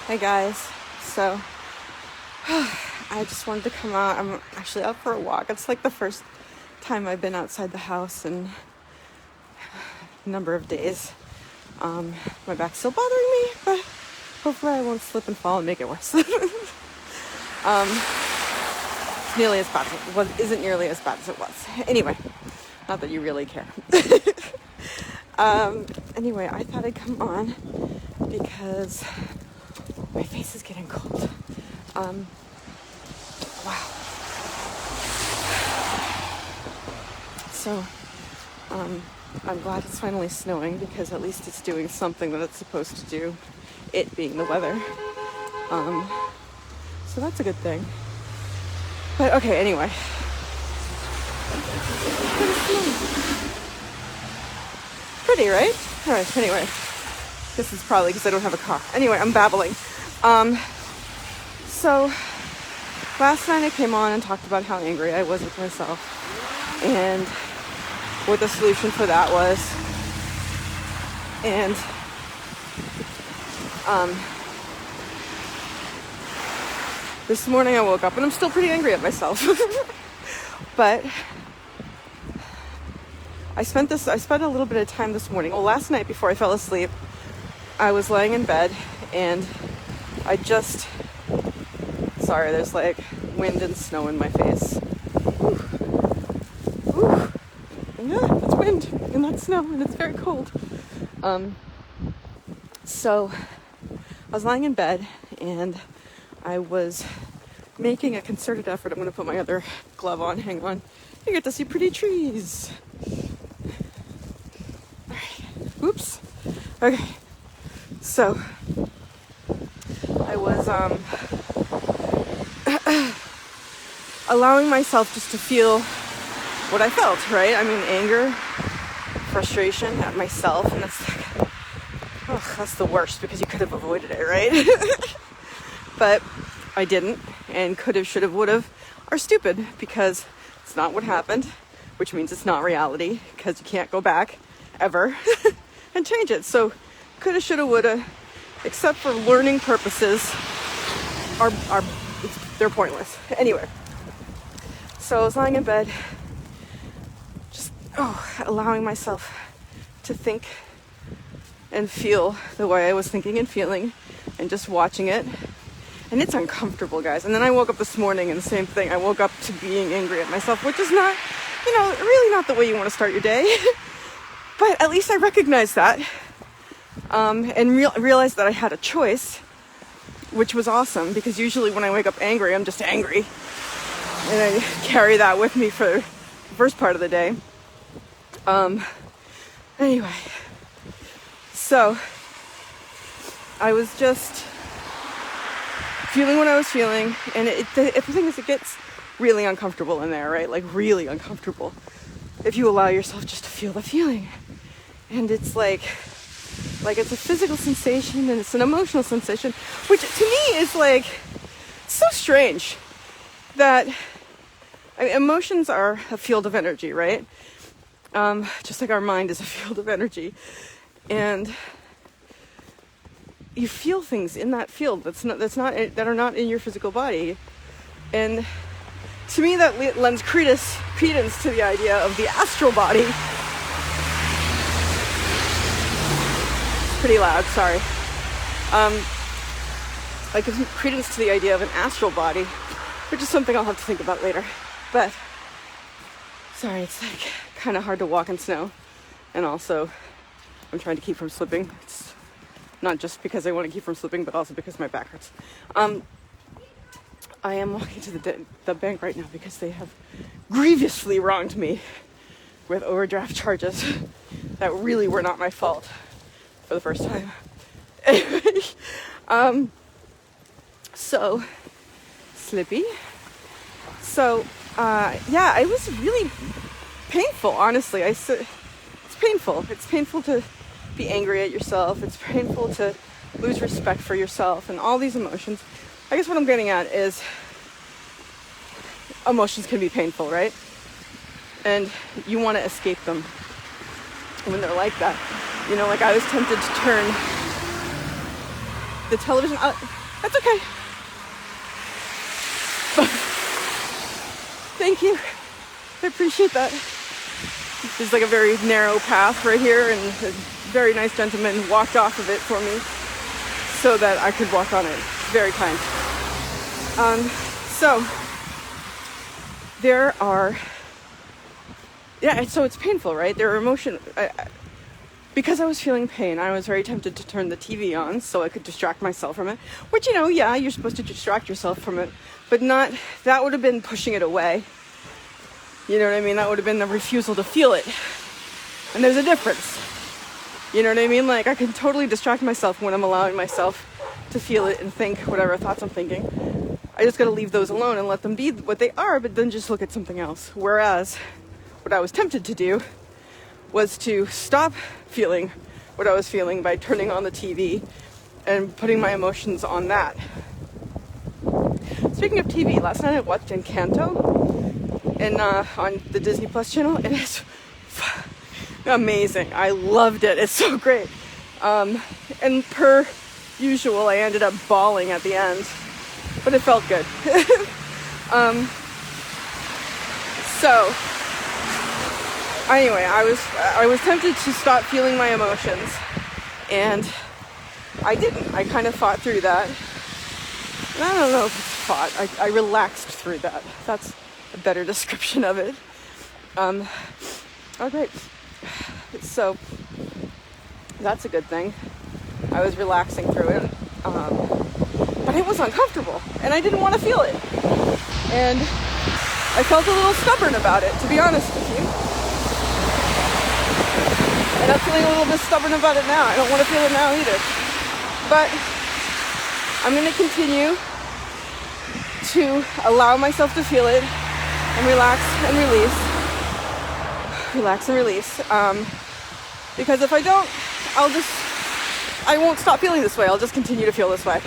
Hey guys, so I just wanted to come out. I'm actually out for a walk. It's like the first time I've been outside the house in a number of days. My back's still bothering me, but hopefully I won't slip and fall and make it worse. Nearly as bad as it was, isn't nearly as bad as it was. Anyway, not that you really care. Anyway, I thought I'd come on because my face is getting cold. Wow. So, I'm glad it's finally snowing because at least it's doing something that it's supposed to do, it being the weather. So that's a good thing. But okay, anyway. Pretty, right? Alright, anyway. This is probably because I don't have a car. Anyway, I'm babbling. So last night I came on and talked about how angry I was with myself and what the solution for that was. And this morning I woke up and I'm still pretty angry at myself. But I spent a little bit of time this morning. Well, last night before I fell asleep, I was laying in bed and sorry, there's like wind and snow in my face. Ooh. Yeah, it's wind and that's snow and it's very cold. So I was lying in bed and I was making a concerted effort. I'm going to put my other glove on. Hang on. You get to see pretty trees. All right. Oops. Okay. So I was allowing myself just to feel what I felt, right? I mean, anger, frustration at myself, and it's like, oh, that's the worst because you could have avoided it, right? But I didn't, and could have, should have, would have are stupid because it's not what happened, which means it's not reality because you can't go back ever and change it. So coulda, shoulda, woulda, except for learning purposes, they're pointless. Anyway, so I was lying in bed, just allowing myself to think and feel the way I was thinking and feeling, and just watching it. And it's uncomfortable, guys. And then I woke up this morning and the same thing. I woke up to being angry at myself, which is not, really not the way you want to start your day. But at least I recognized that. And realized that I had a choice, which was awesome, because usually when I wake up angry, I'm just angry. And I carry that with me for the first part of the day. Anyway, so I was just feeling what I was feeling, and the thing is, it gets really uncomfortable in there, right? Like really uncomfortable if you allow yourself just to feel the feeling. And it's like it's a physical sensation and it's an emotional sensation, which to me is like so strange that emotions are a field of energy, right? Just like our mind is a field of energy, and you feel things in that field that are not in your physical body. And to me that lends credence to the idea of the astral body. Pretty loud, sorry. Like credence to the idea of an astral body, which is something I'll have to think about later. But sorry, it's like kind of hard to walk in snow, and also I'm trying to keep from slipping. It's not just because I want to keep from slipping, but also because my back hurts. I am walking to the bank right now because they have grievously wronged me with overdraft charges that really were not my fault for the first time. Anyway, so slippy. So yeah, it was really painful, honestly. It's painful. It's painful to be angry at yourself. It's painful to lose respect for yourself and all these emotions. I guess what I'm getting at is emotions can be painful, right? And you want to escape them when they're like that. Like I was tempted to turn the television. That's okay. But thank you. I appreciate that. There's like a very narrow path right here, and a very nice gentleman walked off of it for me so that I could walk on it. Very kind. So there are, so it's painful, right? There are emotions. Because I was feeling pain, I was very tempted to turn the TV on so I could distract myself from it. Which, you're supposed to distract yourself from it, but that would have been pushing it away. You know what I mean? That would have been the refusal to feel it. And there's a difference. You know what I mean? Like, I can totally distract myself when I'm allowing myself to feel it and think whatever thoughts I'm thinking. I just gotta leave those alone and let them be what they are, but then just look at something else. Whereas, what I was tempted to do was to stop feeling what I was feeling by turning on the TV and putting my emotions on that. Speaking of TV, last night I watched Encanto on the Disney Plus channel, and it's amazing. I loved it. It's so great. And per usual, I ended up bawling at the end, but it felt good. So anyway, I was tempted to stop feeling my emotions, and I didn't. I kind of fought through that. And I don't know if it's fought. I relaxed through that. That's a better description of it. Great. So that's a good thing. I was relaxing through it, but it was uncomfortable, and I didn't want to feel it. And I felt a little stubborn about it, to be honest with you. And I'm feeling a little bit stubborn about it now. I don't want to feel it now either. But I'm going to continue to allow myself to feel it and relax and release. Relax and release. Because if I don't, I won't stop feeling this way. I'll just continue to feel this way.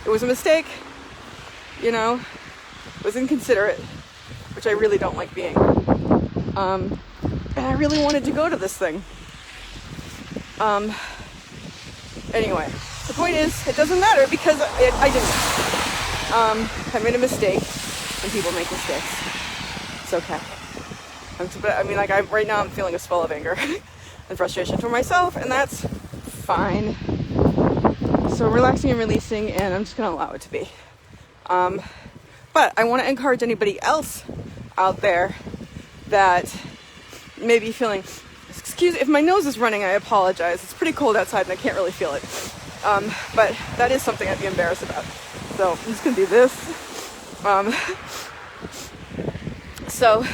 It was a mistake. It was inconsiderate, which I really don't like being. And I really wanted to go to this thing. Anyway, the point is, it doesn't matter because I didn't. I made a mistake, and people make mistakes. It's okay. Right now I'm feeling a spell of anger and frustration for myself, and that's fine. So relaxing and releasing, and I'm just gonna allow it to be. But I want to encourage anybody else out there that may be feeling, if my nose is running, I apologize. It's pretty cold outside and I can't really feel it. But that is something I'd be embarrassed about. So I'm just gonna do this. So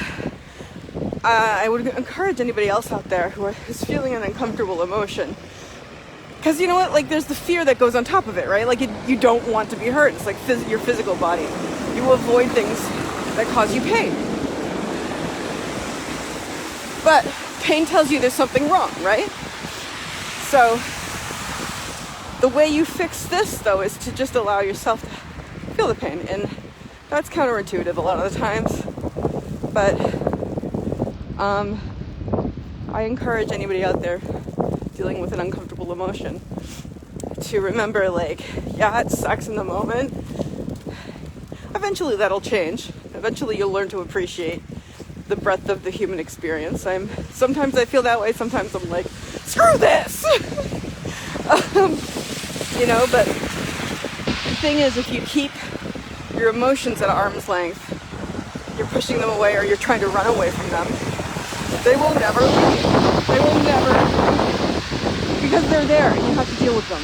I would encourage anybody else out there who is feeling an uncomfortable emotion. Because you know what, like there's the fear that goes on top of it, right? Like you don't want to be hurt. It's like your physical body. You avoid things that cause you pain. But pain tells you there's something wrong, right? So the way you fix this, though, is to just allow yourself to feel the pain. And that's counterintuitive a lot of the times. But I encourage anybody out there dealing with an uncomfortable emotion to remember, it sucks in the moment. Eventually that'll change. Eventually you'll learn to appreciate the breadth of the human experience. Sometimes I feel that way, sometimes I'm like, screw this! But the thing is, if you keep your emotions at arm's length, you're pushing them away or you're trying to run away from them, they will never leave. They will never, because they're there and you have to deal with them.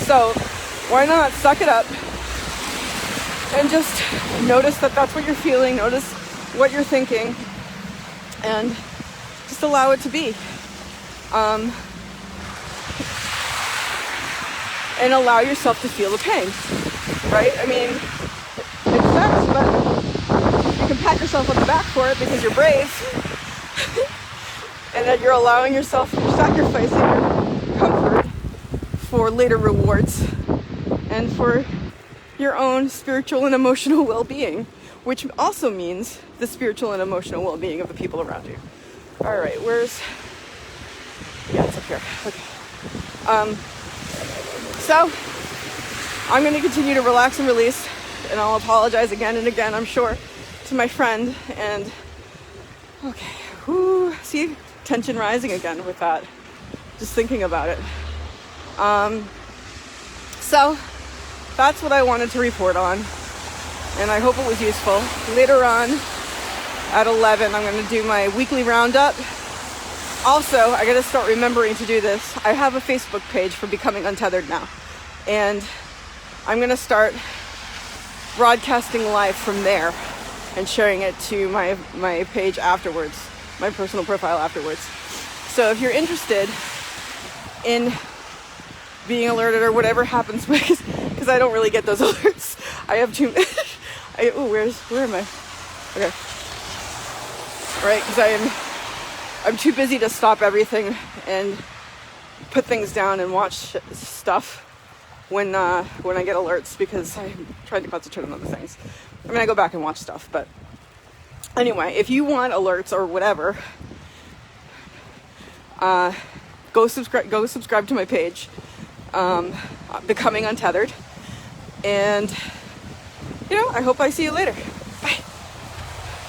So why not suck it up and just notice that that's what you're feeling, notice what you're thinking, and just allow it to be. And allow yourself to feel the pain, right? I mean, it sucks, but you can pat yourself on the back for it because you're brave. And that you're allowing yourself, you're sacrificing your comfort for later rewards and for your own spiritual and emotional well-being, which also means the spiritual and emotional well-being of the people around you. All right, it's up here. Okay. So I'm going to continue to relax and release, and I'll apologize again and again, I'm sure, to my friend. And okay, whoo, see, tension rising again with that, just thinking about it. So that's what I wanted to report on, and I hope it was useful. Later on at 11, I'm going to do my weekly roundup. Also, I got to start remembering to do this. I have a Facebook page for Becoming Untethered now, and I'm going to start broadcasting live from there and sharing it to my page afterwards, my personal profile afterwards. So if you're interested in being alerted or whatever happens, because I don't really get those alerts. I have too many. Where am I? Okay. Right, because I'm too busy to stop everything and put things down and watch stuff when I get alerts, because I'm trying to concentrate on other things. I mean, I go back and watch stuff, but anyway, if you want alerts or whatever, go subscribe to my page, Becoming Untethered, and I hope I see you later.